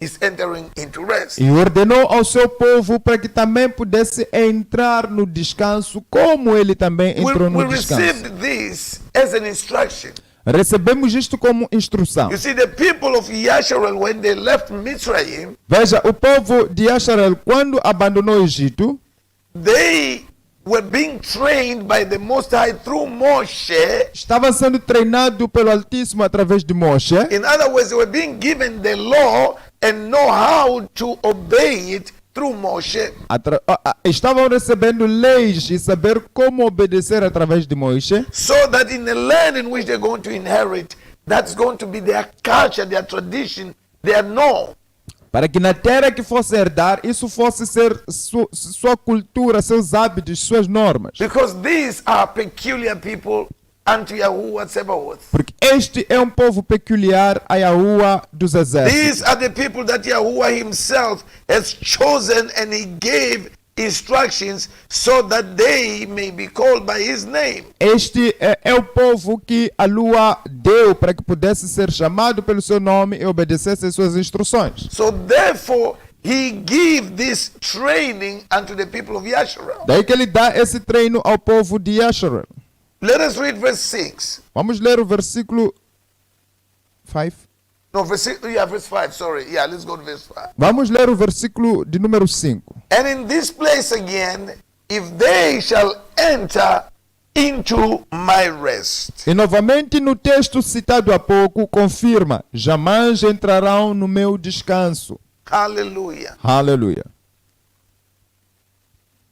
Speaker 2: is entering into rest.
Speaker 1: E ordenou ao seu povo para que também pudesse entrar no descanso, como ele também entrou
Speaker 2: We
Speaker 1: no descanso.
Speaker 2: received this as an instruction.
Speaker 1: Recebemos isto como instrução.
Speaker 2: You see, the people of Yasharel, when they left Mitzrayim,
Speaker 1: Veja, o povo de Yasharel, quando abandonou o Egito,
Speaker 2: they were being trained by the Most High through Moshe.
Speaker 1: estava sendo treinado pelo Altíssimo através de Moshe.
Speaker 2: In other words, they were being given the law and know how to obey it through Moshe.
Speaker 1: Estavam recebendo leis e saber como obedecer através de Moisés,
Speaker 2: So that in the land in which they're going to inherit, that's going to be their culture, their tradition, their norm.
Speaker 1: para que na terra que fosse herdar, isso fosse ser sua cultura, seus hábitos, suas normas.
Speaker 2: Because these are peculiar people unto YAHUWAH Tsebaoth.
Speaker 1: Porque este é um povo peculiar a YAHUWAH dos exércitos.
Speaker 2: These are the people that YAHUWAH himself has chosen, and he gave instructions so that they may be called by his name.
Speaker 1: Este é o povo que a lua deu para que pudesse ser chamado pelo seu nome e obedecesse às suas instruções.
Speaker 2: So therefore, he gave this training unto the people of Yasharel.
Speaker 1: Daí que ele dá esse treino ao povo de Yasharel.
Speaker 2: Let us read verse 6.
Speaker 1: Vamos ler o versículo 5.
Speaker 2: No, verse 5, sorry. Yeah, let's go to verse 5.
Speaker 1: Vamos ler o versículo de número 5.
Speaker 2: And in this place again, if they shall enter into my rest.
Speaker 1: E novamente no texto citado há pouco, confirma: jamais entrarão no meu descanso.
Speaker 2: Hallelujah.
Speaker 1: Aleluia.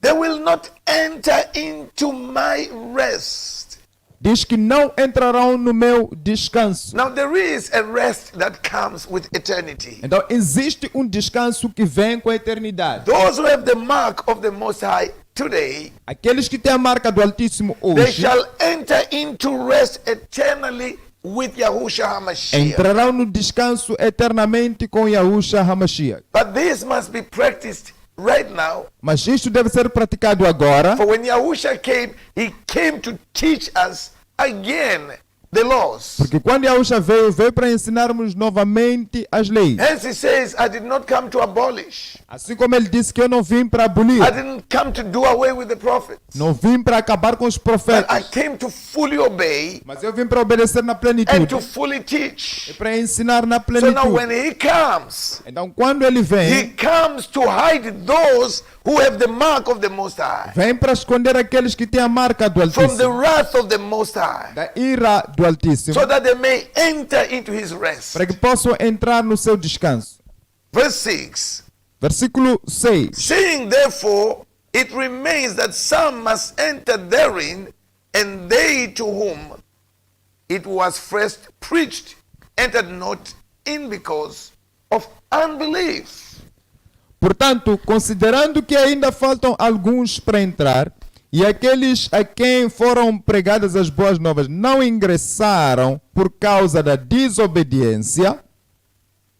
Speaker 2: They will not enter into my rest.
Speaker 1: Diz que não entrarão no meu descanso.
Speaker 2: Now there is a rest that comes with eternity.
Speaker 1: Então existe um descanso que vem com a eternidade.
Speaker 2: Those who have the mark of the Most High today,
Speaker 1: Aqueles que têm a marca do Altíssimo
Speaker 2: they
Speaker 1: hoje
Speaker 2: shall enter into rest eternally with YAHUSHA HaMashiach.
Speaker 1: entrarão no descanso eternamente com YAHUSHA HaMashiach.
Speaker 2: But this must be practiced right now.
Speaker 1: Mas isto deve ser praticado agora,
Speaker 2: For when YAHUSHA came, he came to teach us again the laws.
Speaker 1: porque quando YAHUSHA veio para ensinarmos novamente as leis.
Speaker 2: Hence he says, I did not come to abolish.
Speaker 1: Assim como ele disse que eu não vim para abolir,
Speaker 2: I didn't come to do away with the prophets.
Speaker 1: não vim para acabar com os
Speaker 2: But I
Speaker 1: profetas,
Speaker 2: came to fully obey
Speaker 1: mas eu vim para obedecer na
Speaker 2: and
Speaker 1: plenitude
Speaker 2: to fully
Speaker 1: e
Speaker 2: teach.
Speaker 1: para ensinar na
Speaker 2: So now when
Speaker 1: plenitude.
Speaker 2: he comes,
Speaker 1: Então quando ele
Speaker 2: he
Speaker 1: vem
Speaker 2: comes to hide those who have the mark of the Most High
Speaker 1: vem para esconder aqueles que têm a marca do
Speaker 2: from the
Speaker 1: Altíssimo,
Speaker 2: wrath of the Most High,
Speaker 1: da ira do Altíssimo,
Speaker 2: so that they may enter into his rest.
Speaker 1: para que possam entrar no seu descanso.
Speaker 2: Verse 6.
Speaker 1: Versículo 6.
Speaker 2: Seeing therefore it remains that some must enter therein, and they to whom it was first preached entered not in because of unbelief.
Speaker 1: Portanto, considerando que ainda faltam alguns para entrar, e aqueles a quem foram pregadas as boas novas não ingressaram por causa da desobediência,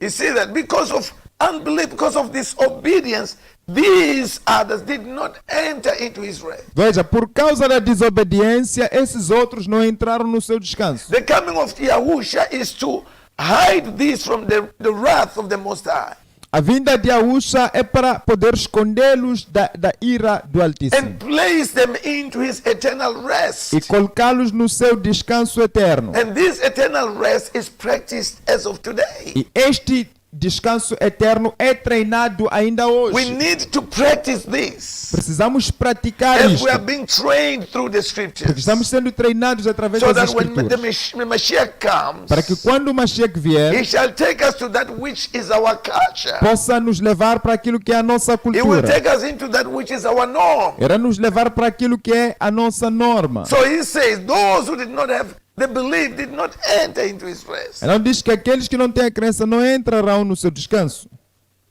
Speaker 2: You see that because of unbelief, because of disobedience, these others did not enter into his rest.
Speaker 1: veja, por causa da desobediência, esses outros não entraram no seu descanso.
Speaker 2: The coming of YAHUSHA is to hide this from the wrath of the Most High
Speaker 1: A vinda de YAHUSHA é para poder escondê-los da ira do Altíssimo
Speaker 2: and place them into his eternal rest.
Speaker 1: e colocá-los no seu descanso eterno.
Speaker 2: And this eternal rest is practiced as of today.
Speaker 1: E este descanso eterno é treinado ainda
Speaker 2: We
Speaker 1: hoje.
Speaker 2: need to practice this
Speaker 1: Precisamos praticar
Speaker 2: as
Speaker 1: isto,
Speaker 2: we are being trained through the
Speaker 1: porque
Speaker 2: scriptures,
Speaker 1: estamos sendo treinados através
Speaker 2: so
Speaker 1: das
Speaker 2: that when the
Speaker 1: escrituras,
Speaker 2: Mashiach comes,
Speaker 1: para que quando o Mashiach vier,
Speaker 2: he shall take us to that which is our culture.
Speaker 1: possa nos levar para aquilo que é a nossa
Speaker 2: He will
Speaker 1: cultura.
Speaker 2: take us into that which is our norm.
Speaker 1: Irá nos levar para aquilo que é a nossa norma.
Speaker 2: So he says, those who did not have the belief did not enter into his rest.
Speaker 1: Ela diz que aqueles que não têm a crença não entrarão no seu descanso.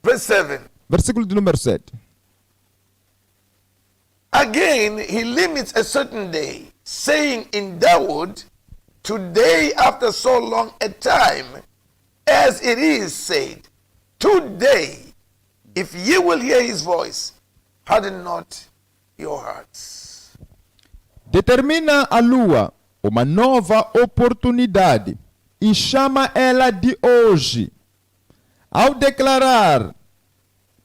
Speaker 2: Verse 7.
Speaker 1: Versículo de número 7.
Speaker 2: Again, he limits a certain day, saying in Dawood, today after so long a time, as it is said, today, if ye will hear his voice, harden not your hearts.
Speaker 1: Determina a lua uma nova oportunidade e chama ela de hoje. Ao declarar,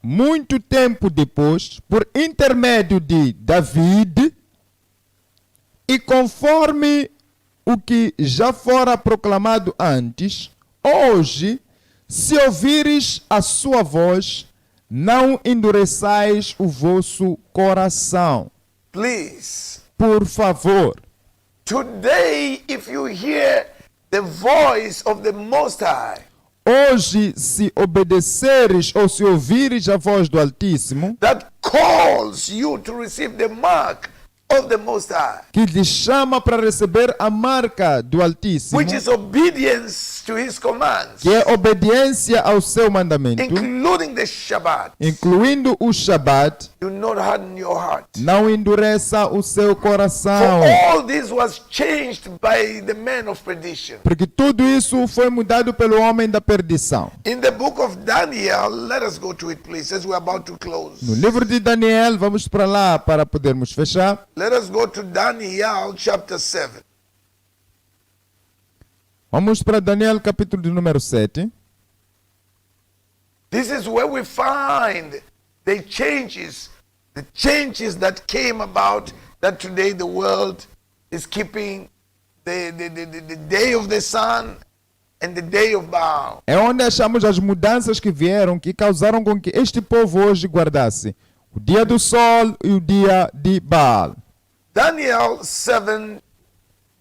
Speaker 1: muito tempo depois, por intermédio de David, e conforme o que já fora proclamado antes, hoje, se ouvires a sua voz, não endureçais o vosso coração.
Speaker 2: Please,
Speaker 1: Por favor.
Speaker 2: today, if you hear the voice of the Most High,
Speaker 1: Hoje, se obedeceres ou se ouvires a voz do Altíssimo,
Speaker 2: that calls you to receive the mark of the Most High,
Speaker 1: que lhe chama para receber a marca do Altíssimo,
Speaker 2: which is obedience to his commands,
Speaker 1: que é obediência ao seu mandamento,
Speaker 2: including the Shabbat,
Speaker 1: incluindo o Shabat,
Speaker 2: do not harden your heart.
Speaker 1: não endureça o seu
Speaker 2: For
Speaker 1: coração.
Speaker 2: all this was changed by the man of perdition.
Speaker 1: Porque tudo isso foi mudado pelo homem da perdição.
Speaker 2: In the book of Daniel, let us go to it, please, as we're about to close.
Speaker 1: No livro de Daniel, vamos para lá para podermos fechar.
Speaker 2: Let us go to Daniel chapter 7.
Speaker 1: Vamos para Daniel capítulo de número 7.
Speaker 2: This is where we find the changes that came about, that today the world is keeping the day of the sun and the day of Baal.
Speaker 1: É onde achamos as mudanças que vieram, que causaram com que este povo hoje guardasse o dia do sol e o dia de Baal.
Speaker 2: Daniel 7,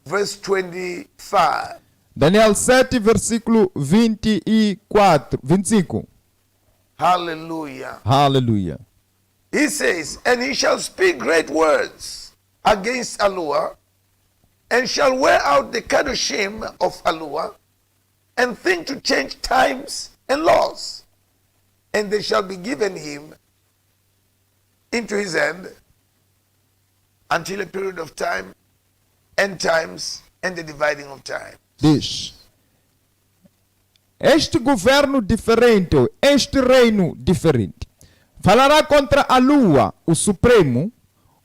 Speaker 2: verse 25.
Speaker 1: Daniel 7, versículo 25.
Speaker 2: Hallelujah.
Speaker 1: Aleluia.
Speaker 2: He says, and he shall speak great words against YAHUAH, and shall wear out the Kadoshim of YAHUAH, and think to change times and laws. And they shall be given him into his hand until a period of time, end times, and the dividing of time.
Speaker 1: Diz: este governo diferente, este reino diferente, falará contra a lua, o Supremo,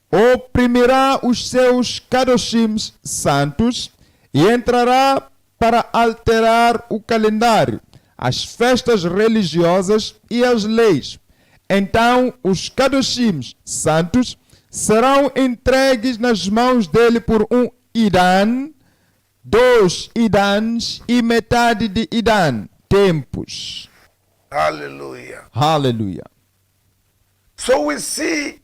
Speaker 1: oprimirá os seus Kadoshims santos e entrará para alterar o calendário, as festas religiosas e as leis. Então os Kadoshims santos serão entregues nas mãos dele por um Idan, 2 Idans e metade de Idan, tempos.
Speaker 2: Hallelujah.
Speaker 1: Aleluia.
Speaker 2: So we see,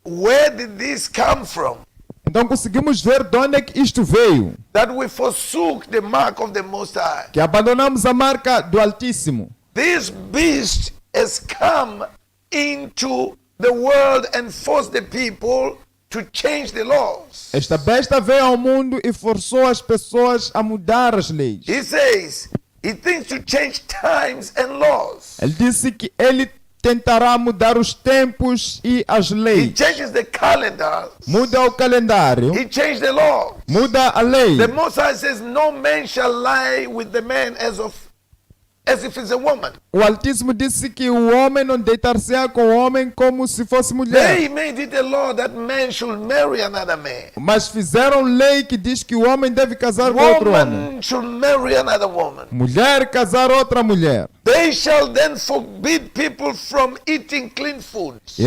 Speaker 2: where did this come from?
Speaker 1: Então conseguimos ver de onde é que isto veio.
Speaker 2: That we forsook the mark of the Most High.
Speaker 1: Que abandonamos a marca do Altíssimo.
Speaker 2: This beast has come into the world and forced the people to change the laws.
Speaker 1: Esta besta veio ao mundo e forçou as pessoas a mudar as leis.
Speaker 2: He says he thinks to change times and laws.
Speaker 1: Ele disse que ele tentará mudar os tempos e as
Speaker 2: He
Speaker 1: leis.
Speaker 2: changes the calendars.
Speaker 1: Muda o calendário,
Speaker 2: He changed the law.
Speaker 1: muda a lei.
Speaker 2: The Most High says, no man shall lie with the man as if he's a woman.
Speaker 1: O Altíssimo disse que o homem não deitar-se-á com o homem como se fosse mulher.
Speaker 2: They made it a law that man should marry another man.
Speaker 1: Mas fizeram lei que diz que o homem deve casar com outro homem.
Speaker 2: Woman should marry another woman.
Speaker 1: Mulher casar outra mulher.
Speaker 2: They shall then forbid people from eating clean foods.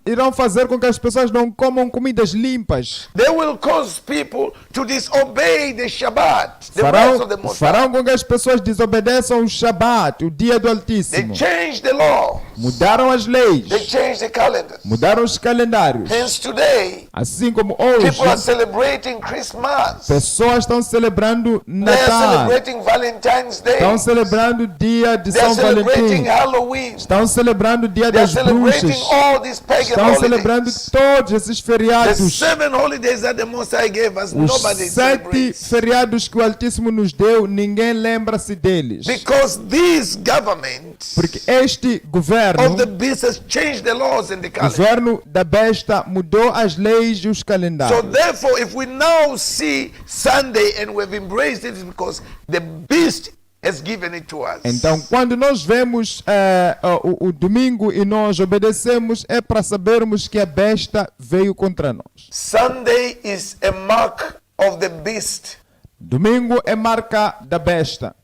Speaker 1: Irão fazer com que as pessoas não comam comidas limpas.
Speaker 2: They will cause people to disobey the Shabbat, the rest of the Most High.
Speaker 1: Farão com que as pessoas desobedeçam o Shabat, o dia do
Speaker 2: They
Speaker 1: Altíssimo.
Speaker 2: changed the law.
Speaker 1: Mudaram as leis.
Speaker 2: They changed the calendar.
Speaker 1: Mudaram os calendários.
Speaker 2: Hence today,
Speaker 1: Assim como hoje,
Speaker 2: people are celebrating Christmas.
Speaker 1: pessoas estão celebrando
Speaker 2: They are
Speaker 1: Natal.
Speaker 2: celebrating Valentine's Day.
Speaker 1: Estão celebrando o dia de
Speaker 2: They are
Speaker 1: São
Speaker 2: celebrating
Speaker 1: Valentim.
Speaker 2: Halloween.
Speaker 1: Estão celebrando o dia
Speaker 2: They are
Speaker 1: das
Speaker 2: celebrating
Speaker 1: bruxas.
Speaker 2: all these pagan
Speaker 1: Estão celebrando
Speaker 2: holidays.
Speaker 1: todos esses
Speaker 2: The
Speaker 1: feriados.
Speaker 2: 7 holidays that the Most High gave us,
Speaker 1: Os
Speaker 2: nobody
Speaker 1: 7
Speaker 2: celebrates.
Speaker 1: feriados que o Altíssimo nos deu, ninguém lembra-se deles.
Speaker 2: Because these governments
Speaker 1: Porque este governo,
Speaker 2: of the beast has changed the laws and the calendar.
Speaker 1: governo da besta, mudou as leis e os
Speaker 2: So
Speaker 1: calendários.
Speaker 2: therefore, if we now see Sunday and we've embraced it, it's because the beast has given it to us.
Speaker 1: Então, quando nós vemos o domingo e nós obedecemos, é para sabermos que a besta veio contra nós.
Speaker 2: Sunday is a mark of the beast.
Speaker 1: Domingo é marca da besta.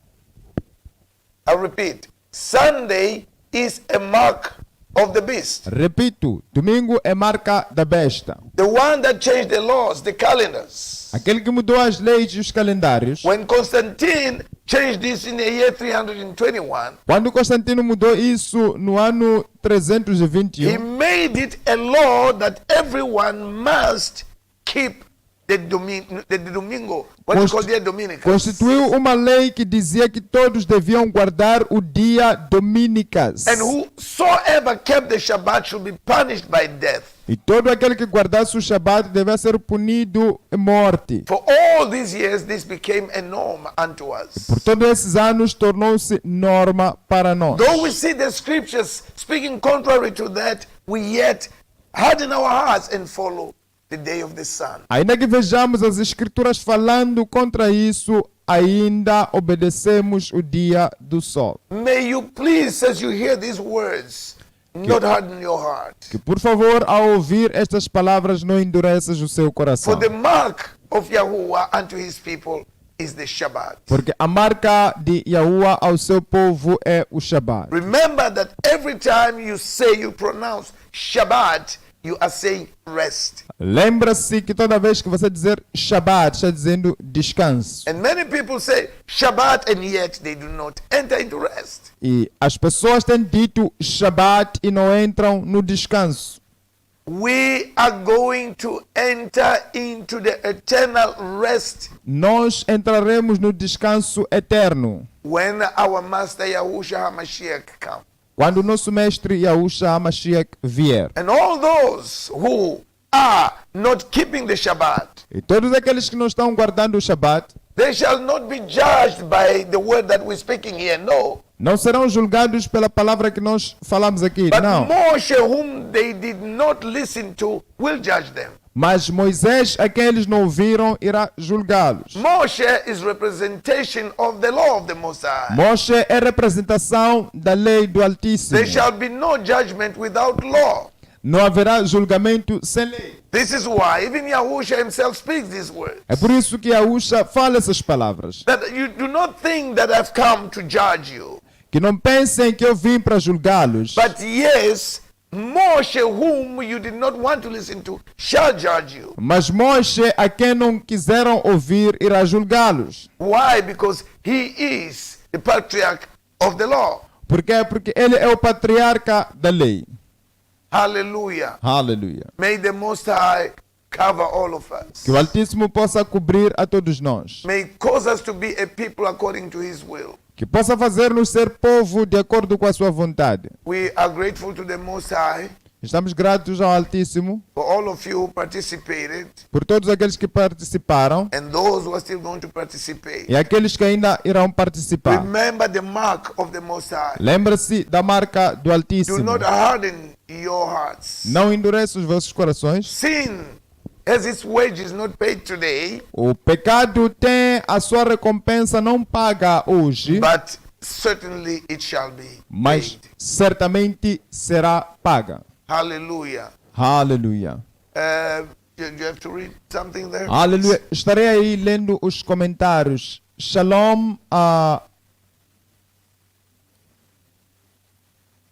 Speaker 2: I repeat, Sunday is a mark of the beast.
Speaker 1: Repito, domingo é marca da besta.
Speaker 2: The one that changed the laws, the calendars.
Speaker 1: Aquele que mudou as leis e os calendários.
Speaker 2: When Constantine changed this in the year 321,
Speaker 1: Quando Constantino mudou isso no ano
Speaker 2: he
Speaker 1: 321,
Speaker 2: made it a law that everyone must keep the domingo, what you call the Dominicans.
Speaker 1: constituiu uma lei que dizia que todos deviam guardar o dia dominicas.
Speaker 2: And whosoever kept the Shabbat should be punished by death.
Speaker 1: E todo aquele que guardasse o Shabat deve ser punido em morte.
Speaker 2: For all these years, this became a norm unto us.
Speaker 1: Por todos esses anos tornou-se norma para nós.
Speaker 2: Though we see the scriptures speaking contrary to that, we yet harden our hearts and follow the day of the sun.
Speaker 1: Ainda que vejamos as escrituras falando contra isso, ainda obedecemos o dia do sol.
Speaker 2: May you please, as you hear these words, not harden your heart.
Speaker 1: Que por favor, ao ouvir estas palavras, não endureças o seu coração.
Speaker 2: For the mark of YAHUAH unto his people is the Shabbat.
Speaker 1: Porque a marca de YAHUAH ao seu povo é o Shabat.
Speaker 2: Remember that every time you pronounce Shabbat, you are saying rest.
Speaker 1: Lembra-se que toda vez que você dizer Shabat, está dizendo descanso.
Speaker 2: And many people say Shabbat and yet they do not enter into rest.
Speaker 1: E as pessoas têm dito Shabat e não entram no descanso.
Speaker 2: We are going to enter into the eternal rest
Speaker 1: Nós entraremos no descanso eterno
Speaker 2: when our Master YAHUSHA HaMashiach comes.
Speaker 1: quando o nosso mestre YAHUSHA HaMashiach vier.
Speaker 2: And all those who are not keeping the Shabbat,
Speaker 1: E todos aqueles que não estão guardando o Shabat
Speaker 2: they shall not be judged by the word that we're speaking here. No.
Speaker 1: não serão julgados pela palavra que nós falamos aqui,
Speaker 2: But
Speaker 1: não.
Speaker 2: Moshe, whom they did not listen to, will judge them.
Speaker 1: Mas Moisés, a quem eles não ouviram, irá julgá-los.
Speaker 2: Moshe is representation of the law of the Most High.
Speaker 1: Moshe é representação da lei do Altíssimo.
Speaker 2: There shall be no judgment without law.
Speaker 1: Não haverá julgamento sem lei.
Speaker 2: This is why even YAHUSHA himself speaks these words.
Speaker 1: É por isso que YAHUSHA fala essas palavras.
Speaker 2: That you do not think that I've come to judge you.
Speaker 1: Que não pensem que eu vim para julgá-los.
Speaker 2: But yes, Moshe, whom you did not want to listen to, shall judge you.
Speaker 1: Mas Moshe, a quem não quiseram ouvir, irá julgá-los.
Speaker 2: Why? Because he is the patriarch of the law.
Speaker 1: Por quê? Porque ele é o patriarca da lei.
Speaker 2: Hallelujah.
Speaker 1: Aleluia.
Speaker 2: May the Most High cover all of us.
Speaker 1: Que o Altíssimo possa cobrir a todos nós.
Speaker 2: May cause us to be a people according to his will.
Speaker 1: Que possa fazer-nos ser povo de acordo com a sua vontade.
Speaker 2: We are grateful to the Most High
Speaker 1: Estamos gratos ao Altíssimo
Speaker 2: for all of you who participated
Speaker 1: por todos aqueles que participaram
Speaker 2: and those who are still going to participate.
Speaker 1: e aqueles que ainda irão participar.
Speaker 2: Remember the mark of the Most High.
Speaker 1: Lembre-se da marca do
Speaker 2: Do
Speaker 1: Altíssimo.
Speaker 2: not harden your hearts.
Speaker 1: Não endureça os vossos corações.
Speaker 2: Sin has its wages not paid today,
Speaker 1: O pecado tem a sua recompensa não paga hoje,
Speaker 2: but certainly it shall be
Speaker 1: mas
Speaker 2: paid.
Speaker 1: certamente será paga.
Speaker 2: Hallelujah.
Speaker 1: Aleluia.
Speaker 2: You have to read something there?
Speaker 1: Aleluia. Estarei aí lendo os comentários. Shalom a...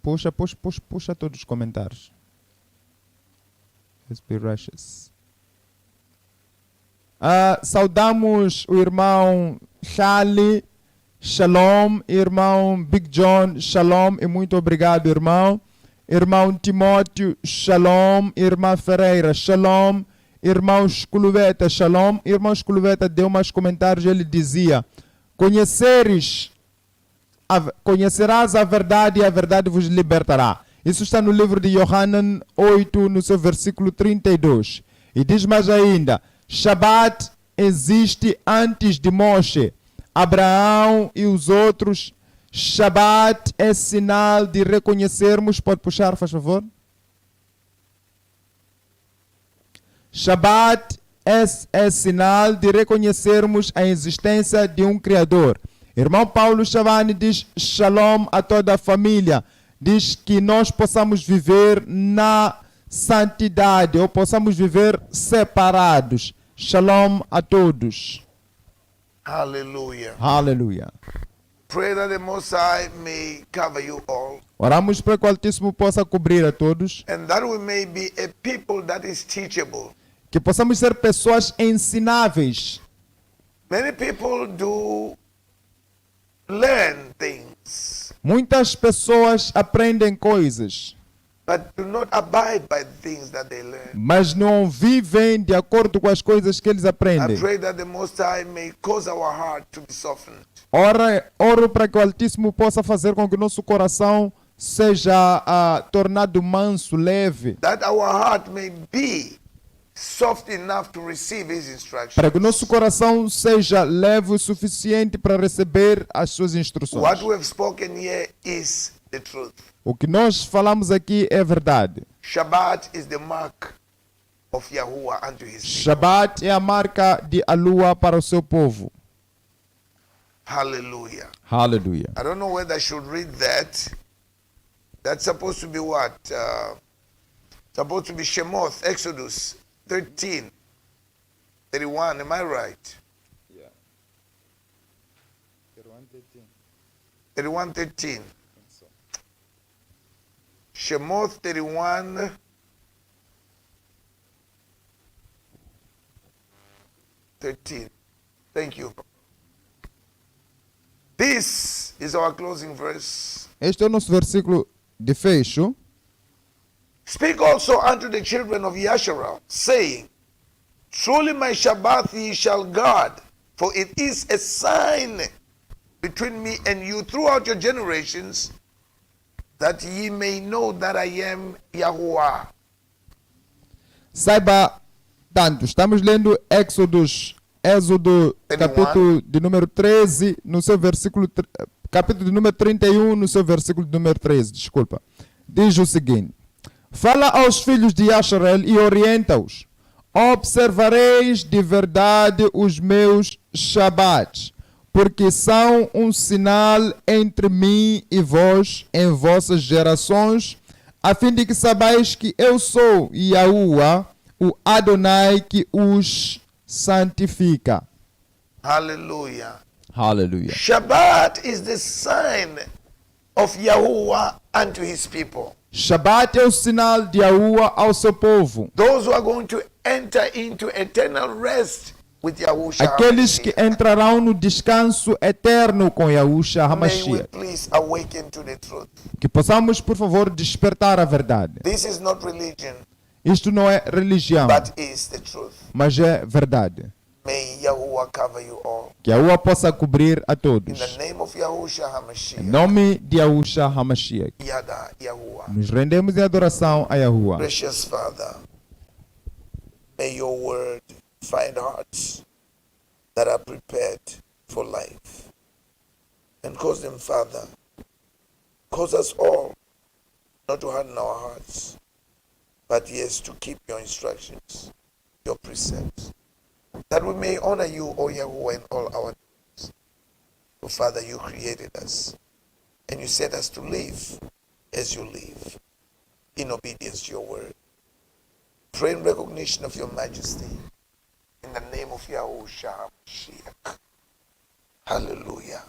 Speaker 1: Puxa todos os comentários. Let's be righteous. Saudamos o irmão Charlie. Shalom, irmão Big John. Shalom e muito obrigado, irmão. Irmão Timóteo, shalom. Irmã Ferreira, shalom. Irmão Esculuveta, shalom. Irmão Esculuveta deu mais comentários. Ele dizia: conhecerás a verdade e a verdade vos libertará. Isso está no livro de Yohanan 8, no seu versículo 32. E diz mais ainda: Shabat existe antes de Moshe, Abraão e os outros. Shabat é sinal de reconhecermos. Pode puxar, faz favor. Shabat é sinal de reconhecermos a existência de um Criador. Irmão Paulo Chavani diz shalom a toda a família. Diz que nós possamos viver na santidade ou possamos viver separados. Shalom a todos.
Speaker 2: Hallelujah.
Speaker 1: Aleluia.
Speaker 2: Pray that the Most High may cover you all,
Speaker 1: Oramos para que o Altíssimo possa cobrir a todos.
Speaker 2: and that we may be a people that is teachable.
Speaker 1: Que possamos ser pessoas ensináveis.
Speaker 2: Many people do learn things,
Speaker 1: Muitas pessoas aprendem coisas,
Speaker 2: but do not abide by the things that they learn.
Speaker 1: mas não vivem de acordo com as coisas que eles
Speaker 2: I
Speaker 1: aprendem.
Speaker 2: pray that the Most High may cause our heart to be softened,
Speaker 1: Oro para que o Altíssimo possa fazer com que o nosso coração seja tornado manso, leve,
Speaker 2: that our heart may be soft enough to receive His instructions.
Speaker 1: para que o nosso coração seja leve o suficiente para receber as suas instruções.
Speaker 2: What we have spoken here is the truth.
Speaker 1: O que nós falamos aqui é verdade.
Speaker 2: Shabbat is the mark of YAHUAH unto His people.
Speaker 1: Shabat é a marca de YAHUAH para o seu povo.
Speaker 2: Hallelujah.
Speaker 1: Aleluia.
Speaker 2: I don't know whether I should read that. That's supposed to be what? Supposed to be Shemoth, Exodus 13, 31. Am I right?
Speaker 1: Yeah.
Speaker 2: 31:13. Shemoth 31. 13. Thank you. This is our closing verse.
Speaker 1: Este é o nosso versículo de fecho.
Speaker 2: Speak also unto the children of Yasharel, saying, Truly my Shabbat ye shall guard, for it is a sign between me and you throughout your generations, that ye may know that I am YAHUAH.
Speaker 1: Saiba tanto, estamos lendo Êxodo, capítulo de número 13, no seu versículo, capítulo de número 31, no seu versículo de número 13, desculpa. Diz o seguinte: Fala aos filhos de Yasharel e orienta-os. Observareis de verdade os meus Shabbats, porque são um sinal entre mim e vós em vossas gerações, a fim de que sabais que eu sou YAHUAH, o Adonai que os santifica.
Speaker 2: Hallelujah.
Speaker 1: Aleluia.
Speaker 2: Shabbat is the sign of YAHUAH unto his people.
Speaker 1: Shabbat é o sinal de YAHUAH ao seu povo.
Speaker 2: Those who are going to enter into eternal rest with YAHUSHA.
Speaker 1: Aqueles que entrarão no descanso eterno com YAHUSHA
Speaker 2: May we
Speaker 1: HaMashiach.
Speaker 2: please awaken to the truth.
Speaker 1: Que possamos, por favor, despertar a verdade.
Speaker 2: This is not religion,
Speaker 1: Isto não é religião,
Speaker 2: but is the truth.
Speaker 1: mas é verdade.
Speaker 2: May YAHUWAH cover you all.
Speaker 1: Que YAHUWAH possa cobrir a
Speaker 2: In
Speaker 1: todos.
Speaker 2: the name of YAHUSHA
Speaker 1: Em
Speaker 2: HaMashiach.
Speaker 1: nome de YAHUSHA HaMashiach.
Speaker 2: Yada YAHUWAH.
Speaker 1: Nos rendemos em adoração a YAHUWAH.
Speaker 2: Precious Father, may your word find hearts that are prepared for life. And cause them, Father, cause us all not to harden our hearts, but yes, to keep your instructions, your precepts, that we may honor you, O YAHUWAH, in all our days. For Father, you created us, and you set us to live as you live, in obedience to your word. Pray in recognition of your majesty, in the name of YAHUSHA HaMashiach. Hallelujah.